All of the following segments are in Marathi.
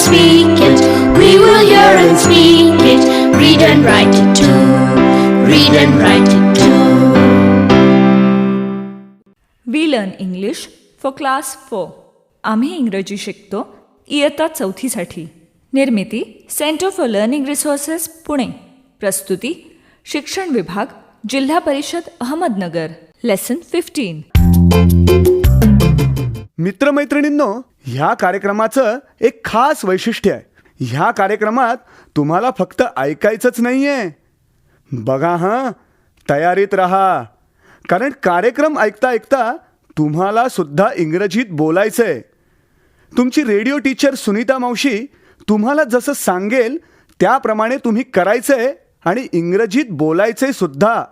speak it. We will hear and speak it. Read and write it too. Read and write it too. We learn English for class 4. आम्ही इंग्रजी शिकतो इयत्ता 4साठी. निर्मिती centre for learning resources Pune. प्रस्तुती शिक्षण विभाग, जिल्हा परिषद अहमदनगर. लेसन 15. मित्रमैत्रिणींनो, ह्या कार्यक्रमाचं एक खास वैशिष्ट्य आहे. ह्या कार्यक्रमात तुम्हाला फक्त ऐकायचंच नाही आहे. बघा हां, तयारीत राहा, कारण कार्यक्रम ऐकता ऐकता तुम्हाला सुद्धा इंग्रजीत बोलायचं आहे. तुमची रेडिओ टीचर सुनीता मावशी तुम्हाला जसं सांगेल त्याप्रमाणे तुम्ही करायचं आहे आणि इंग्रजीत बोलायचे सुद्धा.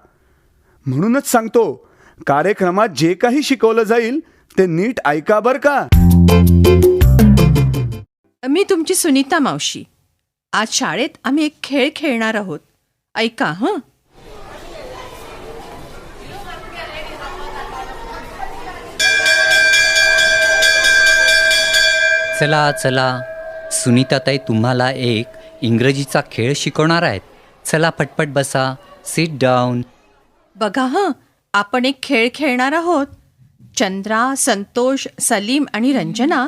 म्हणूनच सांगतो, कार्यक्रमात जे काही शिकवलं जाईल ते नीट ऐका बरं का. मी तुमची सुनीता मावशी. आज शाळेत आम्ही एक खेळ खेळणार आहोत. ऐका हं. चला चला, सुनीताताई तुम्हाला एक इंग्रजीचा खेळ शिकवणार आहेत. चला पटपट बसा, सिट डाऊन. बघा हं, आपण एक खेळ खेळणार आहोत. चंद्रा, संतोष, सलीम आणि रंजना,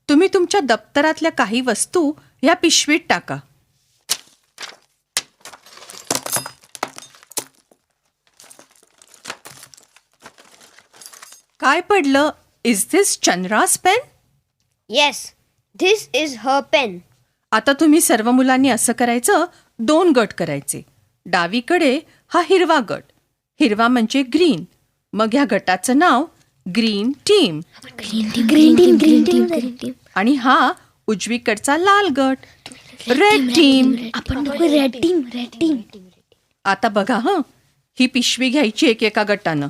तुम्ही तुमच्या दप्तरातल्या काही वस्तू या पिशवीत टाका. काय पडलं? Is this Chandra's pen? Yes, this is her pen. आता तुम्ही सर्व मुलांनी असं करायचं, 2 गट करायचे. डावीकडे हा हिरवा गट. हिरवा म्हणजे ग्रीन. मग ह्या गटाचं नाव ग्रीन टीम. Green team. आणि हा उजवीकडचा लाल गट, रेड टीम. आपण red team. आता बघा हं, ही पिशवी घ्यायची एकेका गटानं.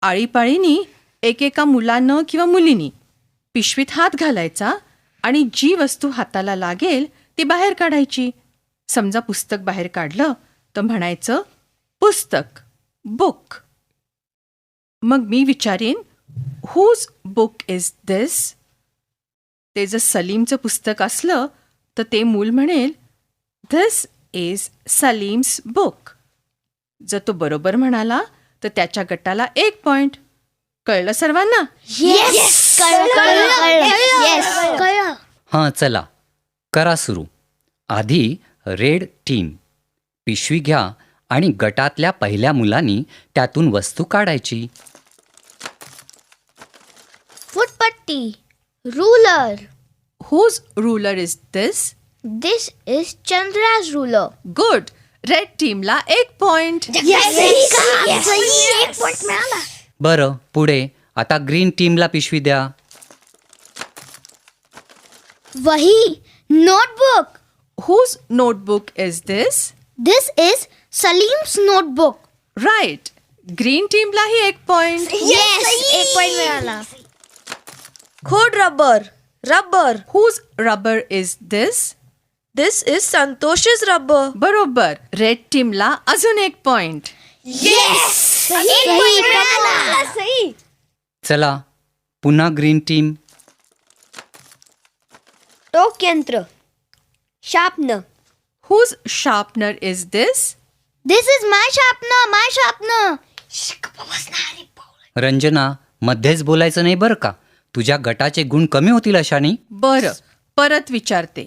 आळीपाळीनी एकेका मुलानं किंवा मुलीनी पिशवीत हात घालायचा आणि जी वस्तू हाताला लागेल ती बाहेर काढायची. समजा पुस्तक बाहेर काढलं तर म्हणायचं पुस्तक, बुक. मग मी विचारीन, हुज बुक इज दिस? ते जर सलीमचं पुस्तक असलं तर ते मूल म्हणेल धिस इज सलीम्स बुक. जर तो बरोबर म्हणाला तर त्याच्या गटाला 1 पॉइंट. कळलं सर्वांना? Yes. कळलं. हां, चला करा सुरू. आधी रेड टीम. पिशवी घ्या आणि गटातल्या पहिल्या मुलांनी त्यातून वस्तू काढायची. फुटपट्टी, ruler. Whose ruler is this? This is Chandra's ruler. Good. Red टीमला 1 पॉइंट. एक पॉइंट मिळाला. बरं, पुढे आता ग्रीन टीमला पिशवी द्या. वही, notebook. Whose notebook is this? This is Salim's notebook. Right. Green टीमलाही 1 पॉइंट. Yes, एक पॉइंट मिळाला. खोड rubber. Whose rubber is this? This is Santosh's rubber. बरोबर. रेड टीमला अजून 1 पॉइंट. एक पॉइंट मिळाला. सही. चला पुन्हा ग्रीन टीम. टोक यंत्र, sharpener. Whose sharpener is this? This is my sharpener. Ranjana, मध्येच बोलायचं नाही बरं का. तुझ्या गटाचे गुण कमी होतील अशाने. बरं, परत विचारते.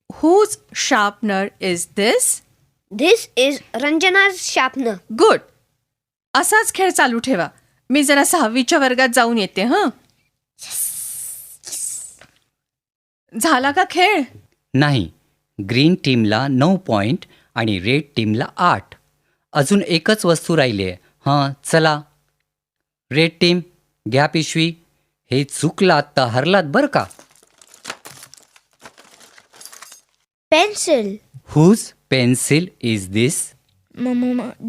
Whose sharpener is this? This is Ranjana's sharpener. Good. असाच खेळ चालू ठेवा. मी जरा 6वीच्या वर्गात जाऊन येते हं. झाला का खेळ? नाही, ग्रीन टीमला 9 पॉइंट आणि रेड टीमला 8. अजून एकच वस्तू राहिली आहे. हां, चला रेड टीम घ्या पिशवी. हे चुकलात तर हरलात बरं का. Pencil. Whose pencil is this?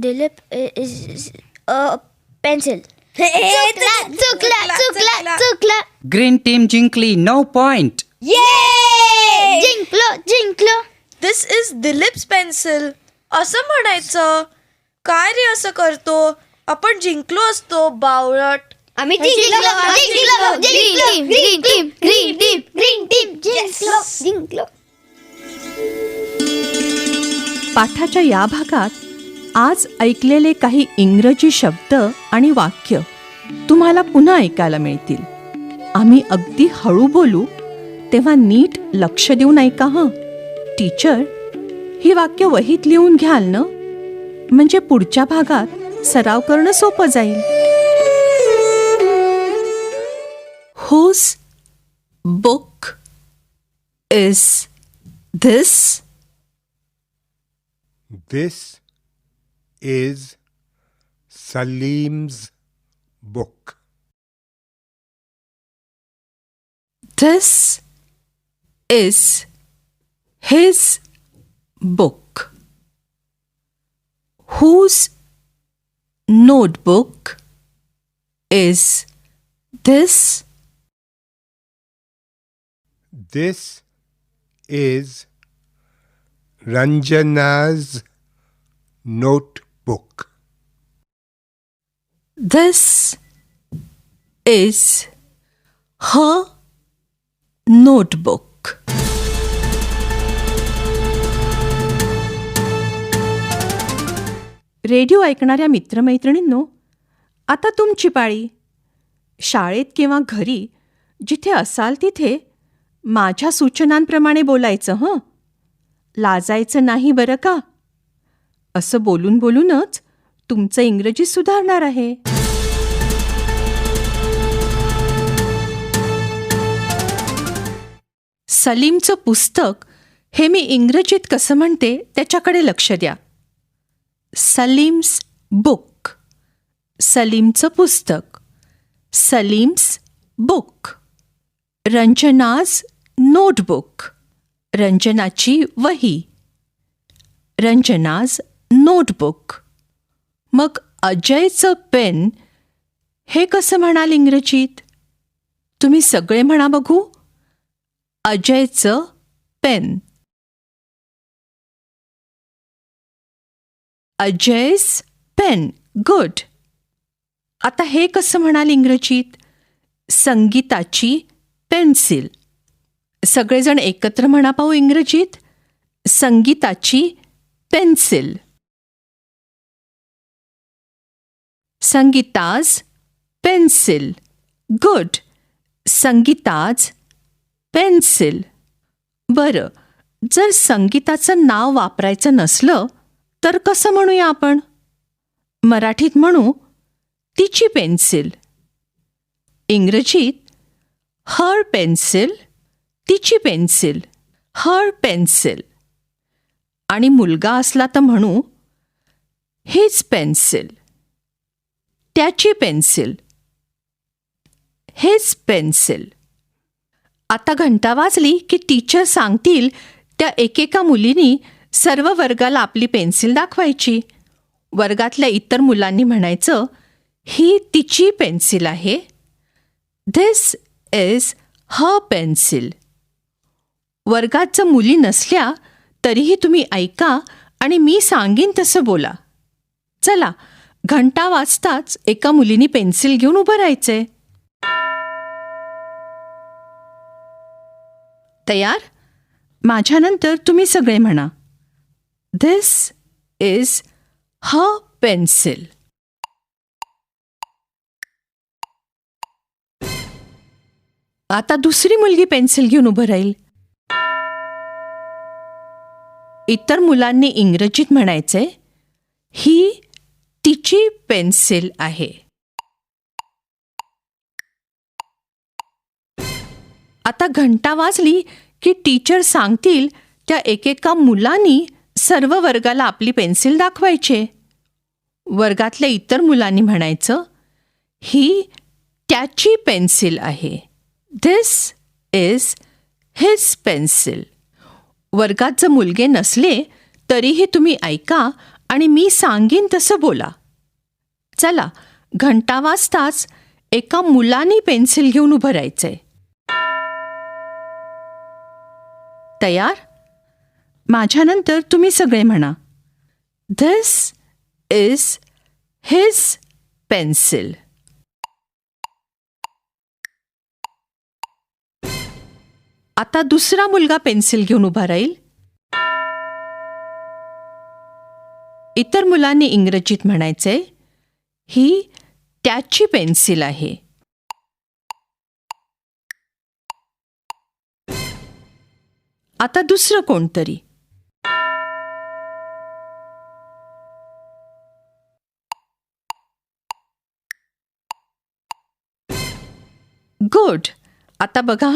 Dilip is a pencil. चुकला. ग्रीन टीम जिंकली, 9 पॉइंट. जिंकलो. दिस इज दिलीप्स पेन्सिल असं म्हणायचं. काय रे असं करतो? आपण जिंकलो असतो बावळट. आम्ही जिंकलो. पाठाच्या या भागात आज ऐकलेले काही इंग्रजी शब्द आणि वाक्य तुम्हाला पुन्हा ऐकायला मिळतील. आम्ही अगदी हळू बोलू तेव्हा नीट लक्ष देऊन ऐका हं. टीचर, ही वाक्य वहीत लिहून घ्याल ना, म्हणजे पुढच्या भागात सराव करणं सोपं जाईल. Whose book is this? This is Salim's book. This is his book. Whose notebook is this? This is Ranjana's notebook. This is her notebook. Radio ऐकणाऱ्या मित्रमैत्रिणींनो, आता तुमची पाळी. शाळेत किंवा घरी जिथे असाल तिथे माझ्या सूचनांप्रमाणे बोलायचं हं. लाजायचं नाही बरं का. असं बोलून बोलूनच तुमचं इंग्रजी सुधारणार आहे. सलीमचं पुस्तक हे मी इंग्रजीत कसं म्हणते त्याच्याकडे लक्ष द्या. सलीम्स बुक, सलीमचं पुस्तक. सलीम्स बुक. रंजनाज नोटबुक, रंजनाची वही. रंजनाज नोटबुक. मग अजयचं पेन हे कसं म्हणाल इंग्रजीत? तुम्ही सगळे म्हणा बघू. अजयचं पेन. अजय's पेन. गुड. आता हे कसं म्हणाल इंग्रजीत? संगीताची पेन्सिल. सगळेजण एकत्र म्हणा पाहू इंग्रजीत. संगीताची pencil. Sangeeta's pencil. Good. Sangeeta's pencil. बरं, जर संगीताचं नाव वापरायचं नसलं तर कसं म्हणूया आपण? मराठीत म्हणू तिची पेन्सिल. इंग्रजीत हर पेन्सिल, तिची पेन्सिल. हर पेन्सिल. आणि मुलगा असला तर म्हणू हिज पेन्सिल. त्याची पेन्सिल. His pencil. आता घंटा वाजली की टीचर सांगतील त्या एकेका मुलीनी सर्व वर्गाला आपली पेन्सिल दाखवायची. वर्गातल्या इतर मुलांनी म्हणायचं, ही तिची पेन्सिल आहे. This is her pencil. वर्गात जर मुली नसल्या तरीही तुम्ही ऐका आणि मी सांगीन तसं बोला. चला, घंटा वाजताच एका मुलीनी पेन्सिल घेऊन उभं राहायचंय. तयार? माझ्यानंतर तुम्ही सगळे म्हणा. This is her pencil. आता दुसरी मुलगी पेन्सिल घेऊन उभं राहील. इतर मुलांनी इंग्रजीत म्हणायचंय, ही तिची पेन्सिल आहे. आता घंटा वाजली की टीचर सांगतील त्या एकेका मुलांनी सर्व वर्गाला आपली पेन्सिल दाखवायचे. वर्गातल्या इतर मुलांनी म्हणायचं, ही त्याची पेन्सिल आहे. This is his pencil. वर्गात जर मुलगे नसले तरीही तुम्ही ऐका आणि मी सांगीन तसं बोला. चला, घंटा वाजताच एका मुलानी पेन्सिल घेऊन उभं राहायचंय. तयार? माझ्यानंतर तुम्ही सगळे म्हणा. This is his pencil. आता दुसरा मुलगा पेन्सिल घेऊन उभा राहील. इतर मुलांनी इंग्रजीत म्हणायचे, ही त्याची पेन्सिल आहे. आता दुसरं कोणतरी. गुड. आता बघा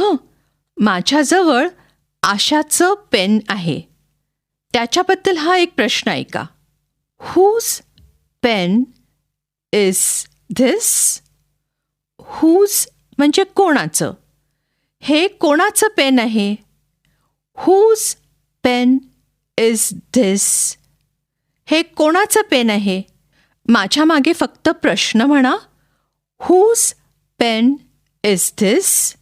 माझ्याजवळ आशाचं पेन आहे. त्याच्याबद्दल हा एक प्रश्न ऐका. Whose pen is this? Whose म्हणजे कोणाचं. हे कोणाचं पेन आहे? Whose pen is this? हे कोणाचं पेन आहे? माझ्या मागे फक्त प्रश्न म्हणा. Whose pen is this?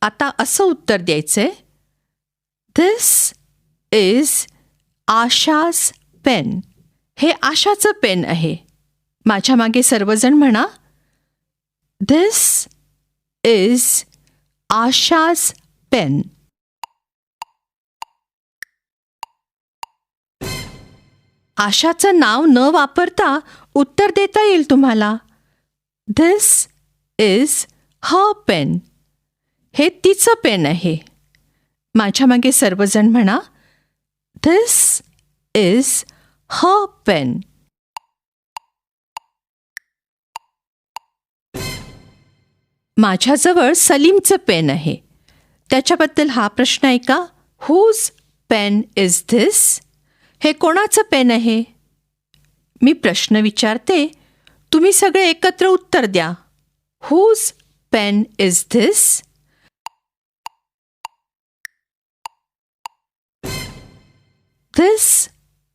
आता असं उत्तर द्यायचंय, धिस इज आशाज पेन. हे आशाचं पेन आहे. माझ्या मागे सर्वजण म्हणा, धिस इज आशाज पेन. आशाचं नाव न वापरता उत्तर देता येईल तुम्हाला. This is her pen. हे तिचं पेन आहे. माझ्या मागे सर्वजण म्हणा, धिस इज हर पेन. माझ्याजवळ सलीमचं पेन आहे. त्याच्याबद्दल हा प्रश्न ऐका. Whose pen is this? हे कोणाचं पेन आहे? मी प्रश्न विचारते, तुम्ही सगळे एकत्र उत्तर द्या. Whose pen is this? This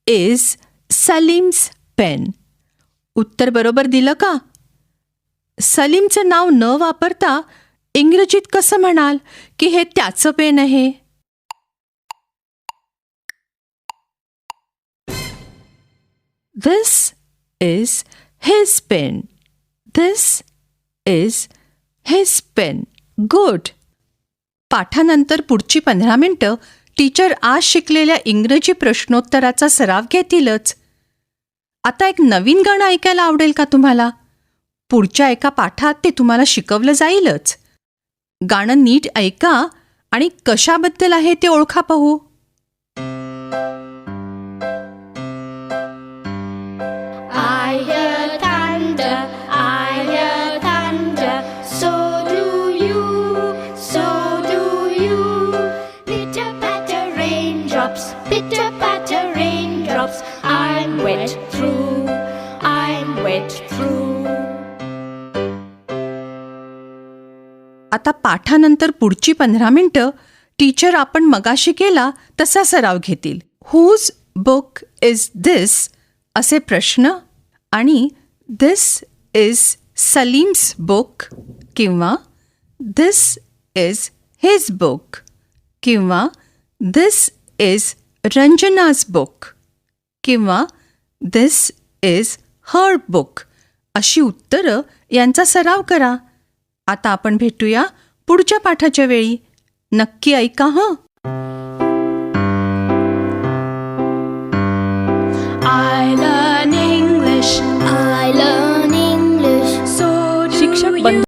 is Salim's pen. उत्तर बरोबर दिलं का? सलीमचं नाव न वापरता इंग्रजीत कसं म्हणाल की हे त्याचं पेन आहे? This is his pen. This is his pen. Good. पाठानंतर पुढची 15 मिनिटं टीचर आज शिकलेल्या इंग्रजी प्रश्नोत्तराचा सराव घेतीलच. आता एक नवीन गाणं ऐकायला आवडेल का तुम्हाला? पुढच्या एका पाठात ते तुम्हाला शिकवलं जाईलच. गाणं नीट ऐका आणि कशाबद्दल आहे ते ओळखा पाहू. I hear thunder, I hear thunder. So do you, so do you. Pitter patter raindrops, pitter patter raindrops. I'm wet through, I'm wet through. आता पाठानंतर पुढची 15 मिनिटं टीचर आपण मगाशी केला तसा सराव घेतील. हुज बुक इज धिस असे प्रश्न आणि धिस इज सलीम्स बुक किंवा धिस इज हिज बुक किंवा धिस इज रंजनाज बुक किंवा धिस इज हर बुक अशी उत्तरं यांचा सराव करा. आता आपण भेटूया पुढच्या पाठाच्या वेळी. नक्की ऐका हं.